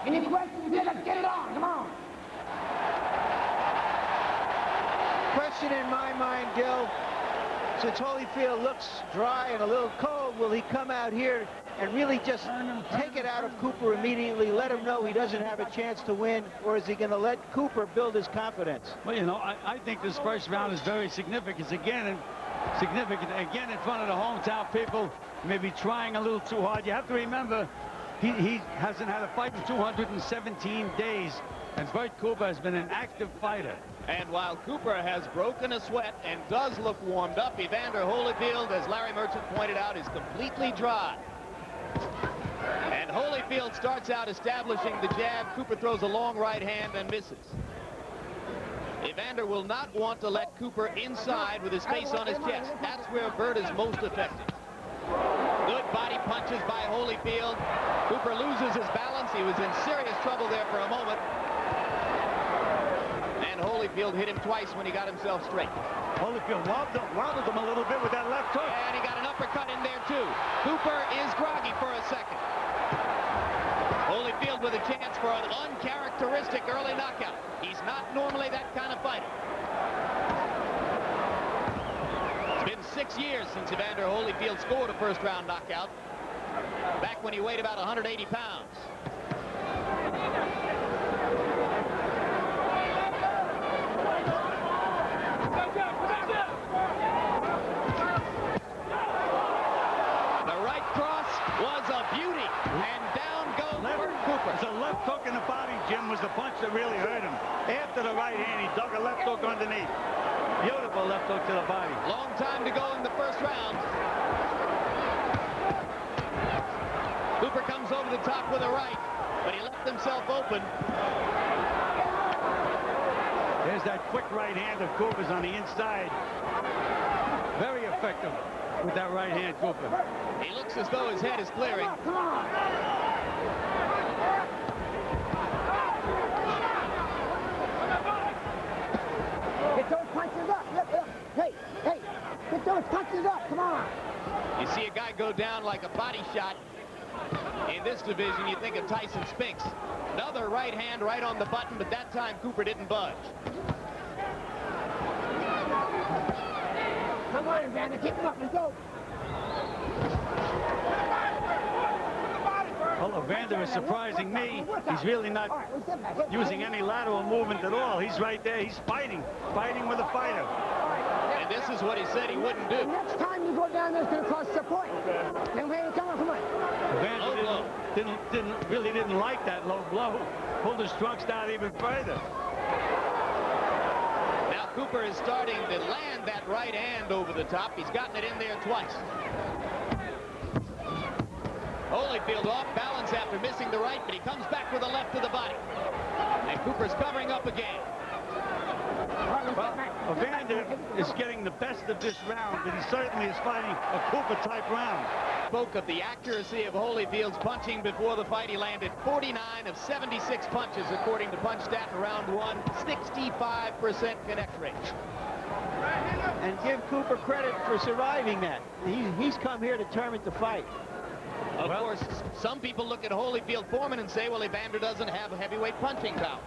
Any questions? Let's get it on. Come on. Question in my mind, Gil, since Holyfield looks dry and a little cold, will he come out here and really just take it out of Cooper immediately, let him know he doesn't have a chance to win, or is he going to let Cooper build his confidence? Well, you know, I think this first round is very significant again in front of the hometown people, maybe trying a little too hard. You have to remember, he hasn't had a fight in 217 days, and Bert Cooper has been an active fighter. And while Cooper has broken a sweat and does look warmed up, Evander Holyfield, as Larry Merchant pointed out, is completely dry. And Holyfield starts out establishing the jab. Cooper throws a long right hand and misses. Evander will not want to let Cooper inside with his face on his chest. That's where Bert is most effective. Good body punches by Holyfield. Cooper loses his balance. He was in serious trouble there for a moment. And Holyfield hit him twice when he got himself straight. Holyfield wobbled him a little bit with that left hook. And he got an uppercut in there, too. Cooper is groggy for a second. Holyfield with a chance for an uncharacteristic early knockout. He's not normally that kind of fighter. It's been 6 years since Evander Holyfield scored a first-round knockout, back when he weighed about 180 pounds. Hook in the body, Jim, was the punch that really hurt him. After the right hand, he dug a left hook underneath. Beautiful left hook to the body. Long time to go in the first round. Cooper comes over the top with a right, but he left himself open. There's that quick right hand of Cooper's on the inside. Very effective with that right hand, Cooper. He looks as though his head is clearing. Come on. Get those punches up. Look. Hey, get those punches up. Come on. You see a guy go down like a body shot. In this division, you think of Tyson Spinks. Another right hand right on the button, but that time Cooper didn't budge. Come on, Evander. Keep him up. Let's go. Well, Evander is surprising me. He's really not using any lateral movement at all. He's right there. He's fighting with a fighter. And this is what he said he wouldn't do. Next time you go down there, it's going to cost support. Come on. Evander really didn't like that low blow. Pulled his trunks down even further. Now Cooper is starting to land that right hand over the top. He's gotten it in there twice. Holyfield off balance after missing the right, but he comes back with a left to the body. And Cooper's covering up again. Well, Evander is getting the best of this round, but he certainly is fighting a Cooper-type round. Spoke of the accuracy of Holyfield's punching before the fight. He landed 49 of 76 punches, according to PunchStat, in round one. 65% connect rate. And give Cooper credit for surviving that. He's come here determined to fight. Of course, some people look at Holyfield Foreman and say, well, Evander doesn't have a heavyweight punching power.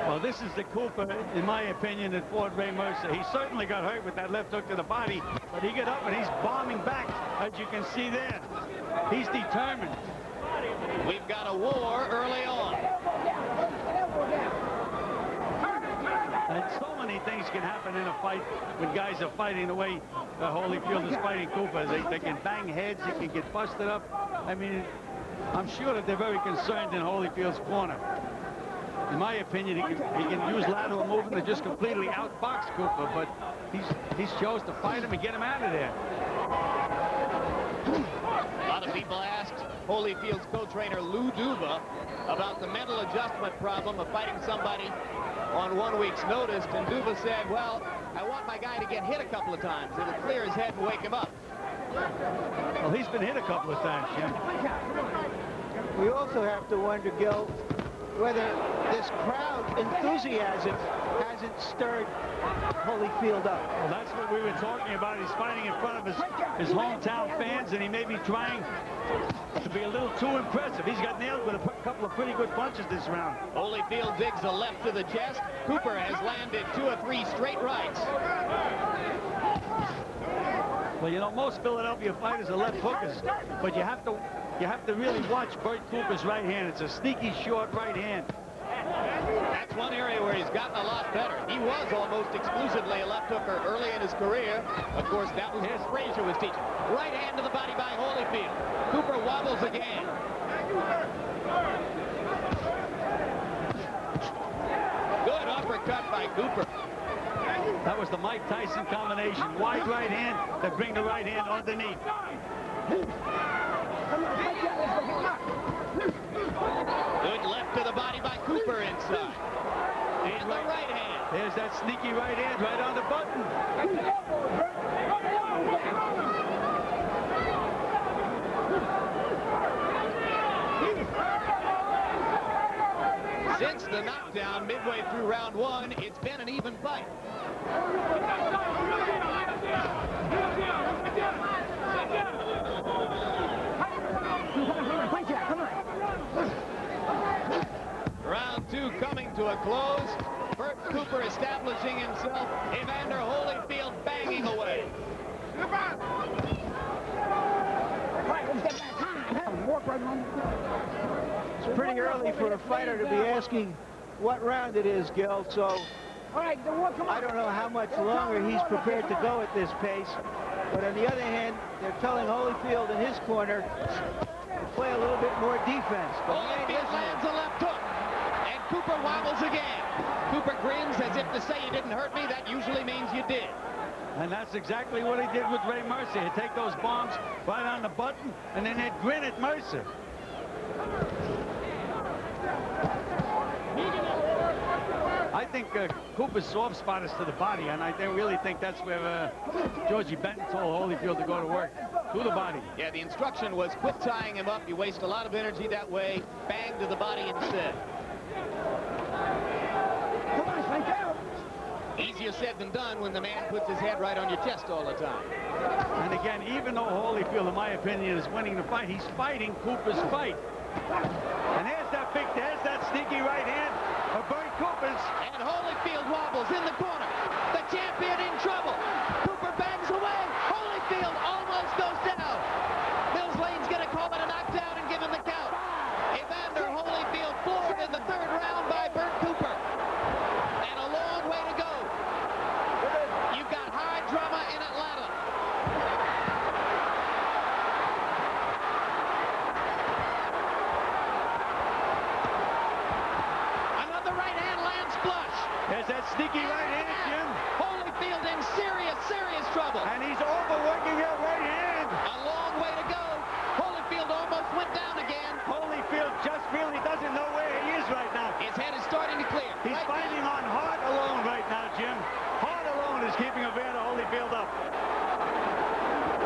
Well, this is the Cooper, in my opinion, that fought Ray Mercer. He certainly got hurt with that left hook to the body, but he got up and he's bombing back, as you can see there. He's determined. We've got a war early on. And so many things can happen in a fight when guys are fighting the way Holyfield is fighting Cooper. They can bang heads, they can get busted up. I mean, I'm sure that they're very concerned in Holyfield's corner. In my opinion, he can use lateral movement to just completely outbox Cooper, but he's chose to fight him and get him out of there. A lot of people asked Holyfield's co-trainer Lou Duva about the mental adjustment problem of fighting somebody on 1 week's notice, and Duva said, well, I want my guy to get hit a couple of times. It'll clear his head and wake him up. Well, he's been hit a couple of times, Jim. We also have to wonder, Gil, whether this crowd enthusiasm hasn't stirred Holyfield up. Well, that's what we were talking about. He's fighting in front of his hometown fans, and he may be trying to be a little too impressive. He's got nailed with a couple of pretty good punches this round. Holyfield digs a left to the chest. Cooper has landed 2 or 3 straight rights. Well, you know, most Philadelphia fighters are left hookers, but you have to really watch Bert Cooper's right hand. It's a sneaky short right hand. That's one area where he's gotten a lot better. He was almost exclusively a left hooker early in his career. Of course, that was what Frazier was teaching. Right hand to the body by Holyfield. Cooper wobbles again. Good uppercut by Cooper. That was the Mike Tyson combination. Wide right hand to bring the right hand underneath. Good left to the body by Cooper inside. And the right hand. There's that sneaky right hand right on the button. Since the knockdown midway through round 1, it's been an even fight. Round 2 coming to a close. Bert Cooper establishing himself. Evander Holyfield banging away. It's pretty early for a fighter to be asking what round it is, Gil, so I don't know how much longer he's prepared to go at this pace. But on the other hand, they're telling Holyfield in his corner to play a little bit more defense. Holyfield lands a left hook, and Cooper wobbles again. Cooper grins as if to say, you didn't hurt me. That usually means you did. And that's exactly what he did with Ray Mercer. He'd take those bombs right on the button, and then he'd grin at Mercer. I think Cooper's soft spot is to the body, and I really think that's where Georgie Benton told Holyfield to go to work, to the body. Yeah, the instruction was quit tying him up. You waste a lot of energy that way. Bang to the body instead. Easier said than done when the man puts his head right on your chest all the time. And again, even though Holyfield, in my opinion, is winning the fight, he's fighting Cooper's fight. And there's that sneaky right hand of Bert Cooper's. And Holyfield wobbles in the corner. The champion in trouble. Cooper bangs away. Holyfield almost goes down. Mills Lane's going to call it a knockdown and give him the count. Evander Holyfield floored in the 3rd round by Bert Cooper. And a long way to go. You've got high drama in Atlanta. Another right hand lands flush. There's that sneaky right hand, Jim. Holyfield in serious trouble. And he's overworking that right hand. A long way to go. Holyfield almost went down again. Holyfield just really doesn't know where he is right now. His head is starting to clear. He's fighting on heart alone right now, Jim. Heart alone is keeping Evander Holyfield up.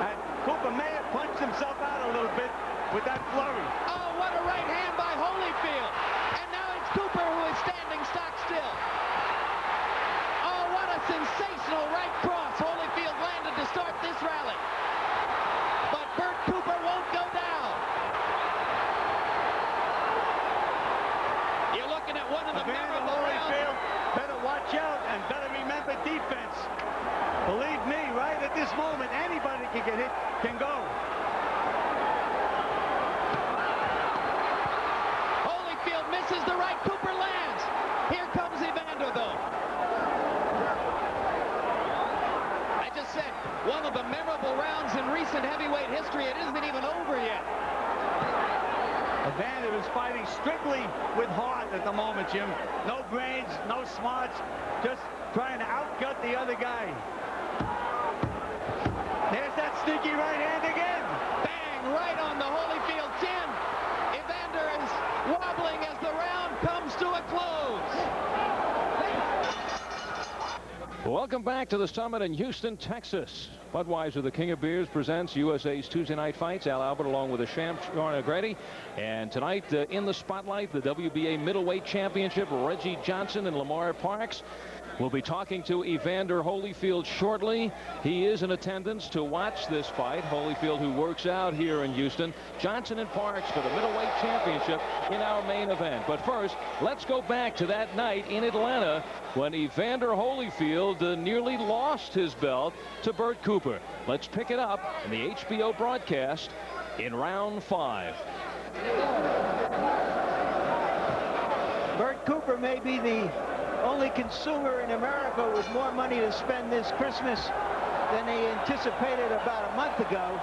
And Cooper may have punched himself out a little bit with that flurry. Oh, what a right hand by Holyfield. And now it's Cooper who is standing stock still. Oh, what a sensational right cross Holyfield landed to start this rally. But Bert Cooper won't go down. You're looking at one of the memorable rounds. Better watch out and better remember defense. Believe me, right at this moment, anybody can get hit, can go. Holyfield misses the right. Cooper lands. Here comes Evander, though. I just said, one of the memorable rounds in recent heavyweight history. It isn't even over yet. Evander is fighting strictly with heart at the moment, Jim. No brains, no smarts, just trying to outgut the other guy. There's that sneaky right hand again. Bang, right on the Holyfield chin. Evander is wobbling as the round comes to a close. Welcome back to the Summit in Houston, Texas. Budweiser, the King of Beers, presents USA's Tuesday night fights. Al Albert along with the champ, Sean O'Grady. And tonight in the spotlight, the WBA middleweight championship, Reggie Johnson and Lamar Parks. We'll be talking to Evander Holyfield shortly. He is in attendance to watch this fight. Holyfield, who works out here in Houston. Johnson and Parks for the middleweight championship in our main event. But first, let's go back to that night in Atlanta when Evander Holyfield nearly lost his belt to Bert Cooper. Let's pick it up in the HBO broadcast in round 5. Bert Cooper may be the only consumer in America with more money to spend this Christmas than he anticipated about a month ago.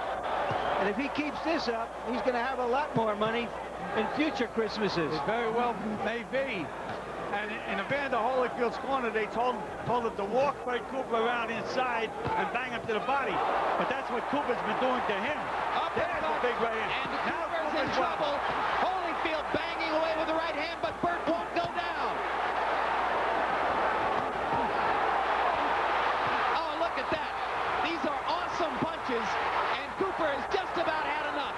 And if he keeps this up, he's going to have a lot more money in future Christmases. It very well may be. And in Evander Holyfield's corner, they told him to walk Bert Cooper around inside and bang him to the body. But that's what Cooper's been doing to him. Up There's a big right hand. And Now Cooper's in trouble. Holyfield banging away with the right hand, but Bert won't go down. Oh, look at that. These are awesome punches, and Cooper has just about had enough.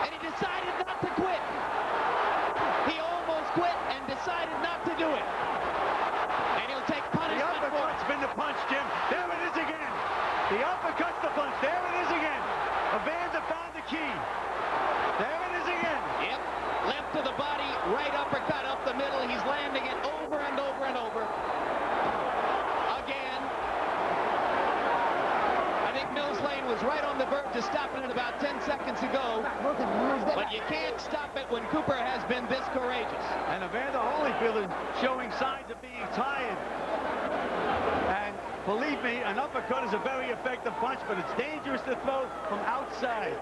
And he decided not to quit. He almost quit and decided not to do it. And he'll take punishment The for it. uppercut's been the punch, Jim. There it is again. The uppercut's the punch. There it is again. Evander found the key. There it is again. Yep. Left to the body, right uppercut up the middle. He's landing it over and over and over. Again. I think Mills Lane was right on the verge of stopping it about 10 seconds ago. But you can't stop it when Cooper has been this courageous. And Evander Holyfield is showing signs of being tired. And believe me, an uppercut is a very effective punch, but it's dangerous to throw from outside.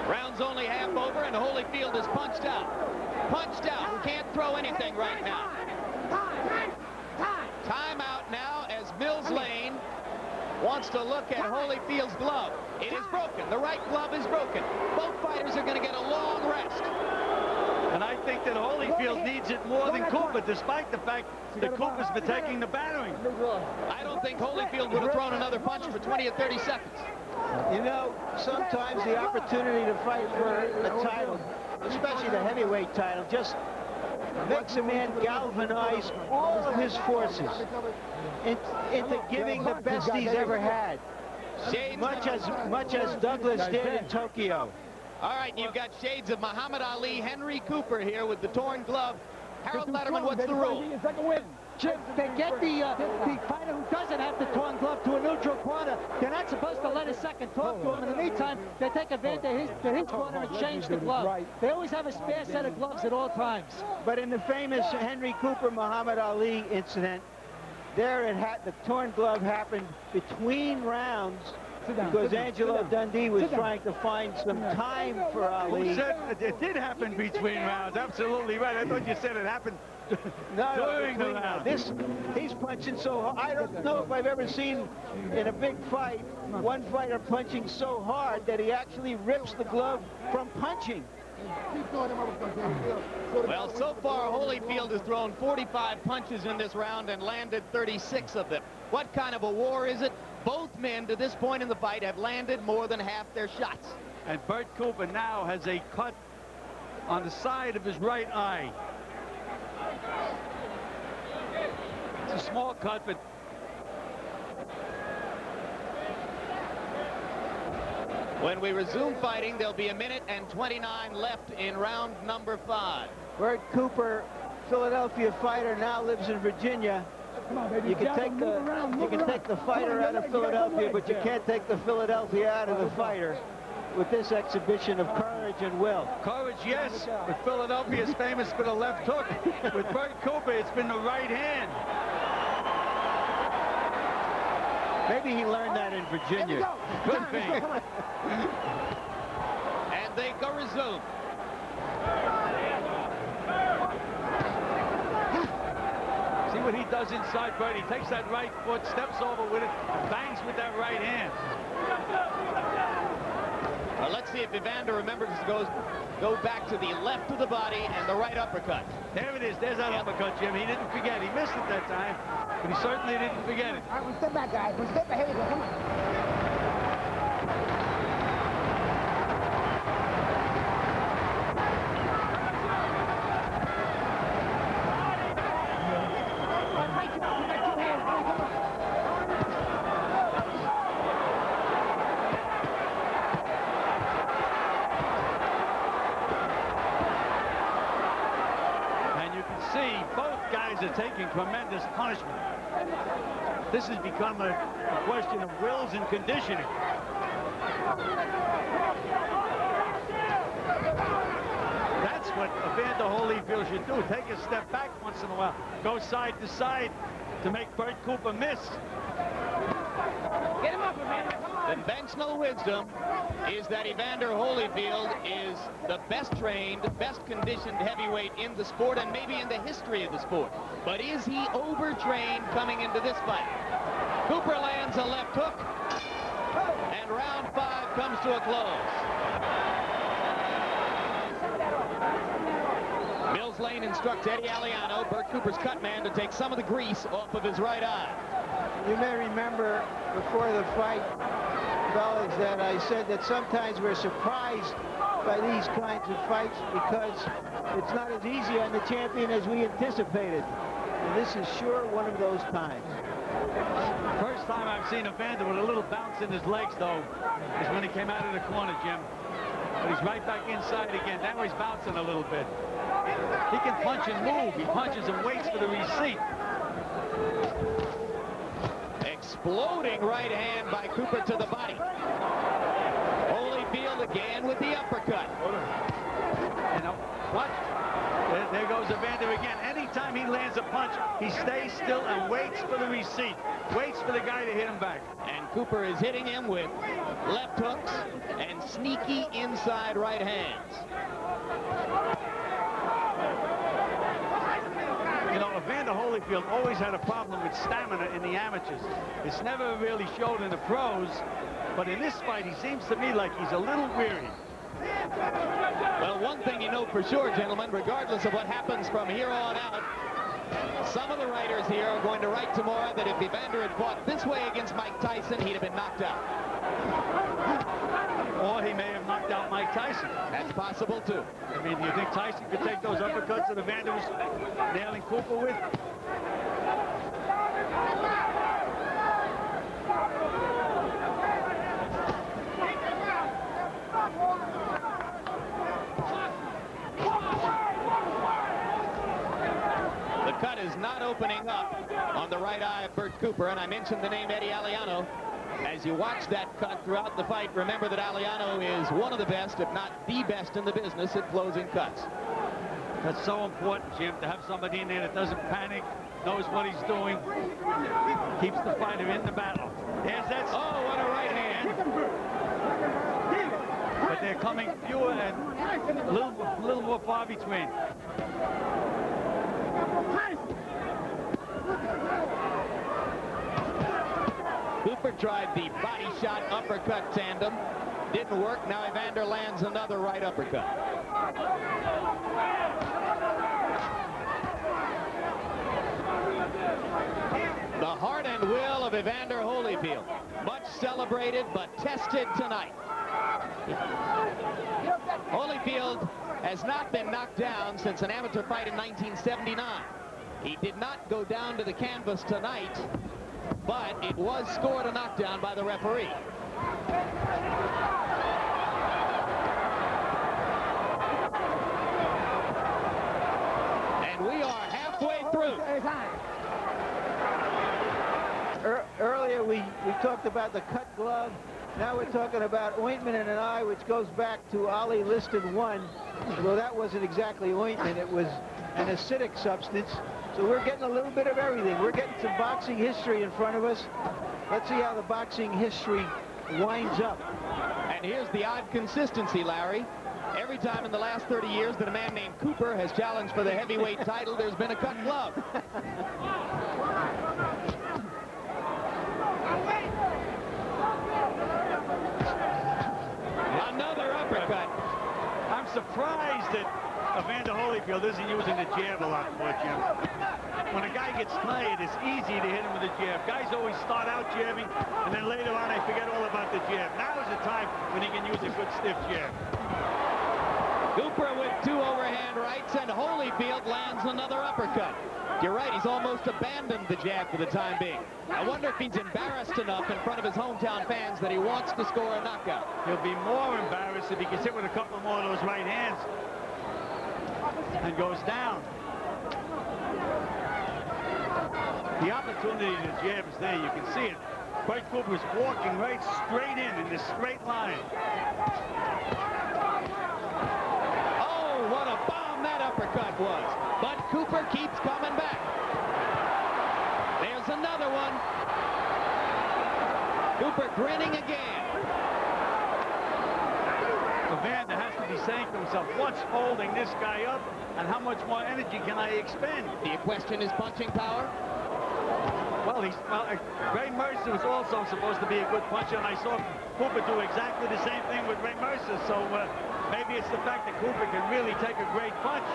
Round's only half over, and Holyfield is punched out. Punched out. Can't throw anything right now. Time out now as Mills Lane wants to look at Holyfield's glove. It is broken. The right glove is broken. Both fighters are going to get a long rest. And I think that Holyfield needs it more than Cooper, despite the fact that Cooper's been taking the battering. I don't think Holyfield would have thrown another punch for 20 or 30 seconds. You know, sometimes the opportunity to fight for a title, especially the heavyweight title, just makes a man galvanize all of his forces into giving the best he's ever had. Much as Douglas did in Tokyo. All right, you've got shades of Muhammad Ali, Henry Cooper here with the torn glove. Harold Letterman, what's the rule? Jim, they get the fighter who doesn't have the torn glove to a neutral corner. They're not supposed to let a second talk to him. In the meantime, they take advantage of his corner and change the glove. They always have a spare set of gloves at all times. But in the famous Henry Cooper Muhammad Ali incident, the torn glove happened between rounds because Angelo Dundee was trying to find some time for Ali. You said it did happen between rounds. Absolutely right. I thought you said it happened during the round. He's punching so hard. I don't know if I've ever seen in a big fight one fighter punching so hard that he actually rips the glove from punching. Well, so far, Holyfield has thrown 45 punches in this round and landed 36 of them. What kind of a war is it? Both men, to this point in the fight, have landed more than half their shots. And Bert Cooper now has a cut on the side of his right eye. It's a small cut, but when we resume fighting, there'll be 1:29 left in round number 5. Bert Cooper, Philadelphia fighter, now lives in Virginia. You can take the fighter out of Philadelphia, but you can't take the Philadelphia out of the fighter with this exhibition of courage and will. Courage, yes, but Philadelphia is famous for the left hook. With Bert Cooper, it's been the right hand. Maybe he learned that in Virginia. Could be. And they go resume. See what he does inside Bert. He takes that right foot, steps over with it, and bangs with that right hand. A let's see if Evander remembers to go back to the left of the body and the right uppercut. There it is. There's that uppercut, Jim. He didn't forget. He missed it that time, but he certainly didn't forget it. All right, one step back, guys. One step back. Here we go. Come on. Taking tremendous punishment. This has become a question of wills and conditioning. That's what Evander Holyfield should do. Take a step back once in a while. Go side to side to make Bert Cooper miss. Get him up, Evander. Come on. Conventional wisdom is that Evander Holyfield is the best trained, best conditioned heavyweight in the sport and maybe in the history of the sport. But is he overtrained coming into this fight? Cooper lands a left hook, and round 5 comes to a close. Mills Lane instructs Eddie Aliano, Bert Cooper's cut man, to take some of the grease off of his right eye. You may remember before the fight, fellas, that I said that sometimes we're surprised by these kinds of fights because it's not as easy on the champion as we anticipated. And this is sure one of those times. First time I've seen Evander with a little bounce in his legs, though, is when he came out of the corner, Jim. But he's right back inside again. Now he's bouncing a little bit. He can punch and move. He punches and waits for the receipt. Exploding right hand by Cooper to the body. Holyfield again with the uppercut. You know, what? There goes Evander again. Anytime he lands a punch, he stays still and waits for the receipt. Waits for the guy to hit him back. And Cooper is hitting him with left hooks and sneaky inside right hands. You know, Evander Holyfield always had a problem with stamina in the amateurs. It's never really showed in the pros, but in this fight, he seems to me like he's a little weary. Well, one thing you know for sure, gentlemen, regardless of what happens from here on out, some of the writers here are going to write tomorrow that if Evander had fought this way against Mike Tyson, he'd have been knocked out. Or he may have knocked out Mike Tyson. That's possible, too. I mean, do you think Tyson could take those uppercuts that Evander was nailing Cooper with? The cut is not opening up on the right eye of Bert Cooper, and I mentioned the name Eddie Aliano. As you watch that cut throughout the fight, remember that Aliano is one of the best, if not the best in the business at closing cuts. That's so important, Jim, to have somebody in there that doesn't panic, knows what he's doing, keeps the fighter in the battle. There's that. Oh, what a right hand. But they're coming fewer and a little more far between. Cooper tried the body shot uppercut tandem. Didn't work. Now Evander lands another right uppercut. The heart and will of Evander Holyfield. Much celebrated, but tested tonight. Holyfield has not been knocked down since an amateur fight in 1979. He did not go down to the canvas tonight, but it was scored a knockdown by the referee. And we are halfway through. Earlier we talked about the cut glove. Now we're talking about ointment in an eye, which goes back to Ali Liston 1. Although that wasn't exactly ointment, it was an acidic substance. So we're getting a little bit of everything. We're getting some boxing history in front of us. Let's see how the boxing history winds up. And here's the odd consistency, Larry. Every time in the last 30 years that a man named Cooper has challenged for the heavyweight title, there's been a cut glove. Another surprised that Evander Holyfield isn't using the jab a lot more, Jim. When a guy gets tired, it's easy to hit him with a jab. Guys always start out jabbing, and then later on they forget all about the jab. Now is the time when he can use a good stiff jab. Cooper with 2 overhand rights, and Holyfield lands another uppercut. You're right, he's almost abandoned the jab for the time being. I wonder if he's embarrassed enough in front of his hometown fans that he wants to score a knockout. He'll be more embarrassed if he gets hit with a couple more of those right hands and goes down. The opportunity to jab is there. You can see it. Bert Cooper's walking right straight in this straight line. Oh, what a bomb that uppercut was. But Cooper keeps coming back. There's another one. Cooper grinning again. Evander has to be saying to himself, what's holding this guy up, and how much more energy can I expend? The question is punching power. Well, Ray Mercer was also supposed to be a good puncher, and I saw Cooper do exactly the same thing with Ray Mercer, so maybe it's the fact that Cooper can really take a great punch.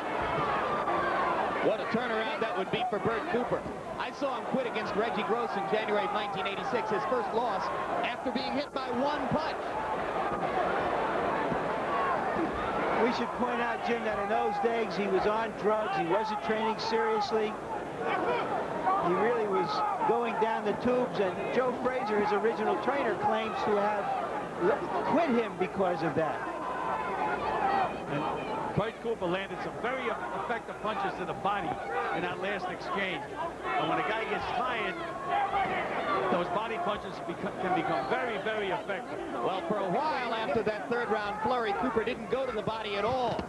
What a turnaround that would be for Bert Cooper. I saw him quit against Reggie Gross in January of 1986, his first loss, after being hit by 1 punch. We should point out, Jim, that in those days he was on drugs. He wasn't training seriously. He really was going down the tubes, and Joe Frazier, his original trainer, claims to have quit him because of that. And Bert Cooper landed some very effective punches to the body in that last exchange. And when a guy gets tired, those body punches can become very, very effective. Well, for a while after that 3rd round flurry, Cooper didn't go to the body at all.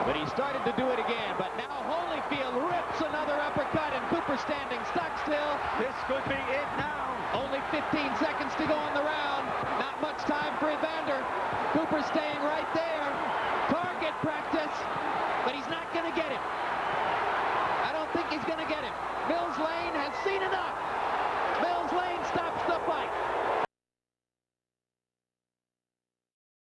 But he started to do it again. But now Holyfield rips another uppercut, and Cooper standing stock still. This could be it now. Only 15 seconds to go in the round. Not much time for Evander. Cooper staying right there. Target practice, but he's not going to get him. I don't think he's going to get him. Mills Lane has seen enough.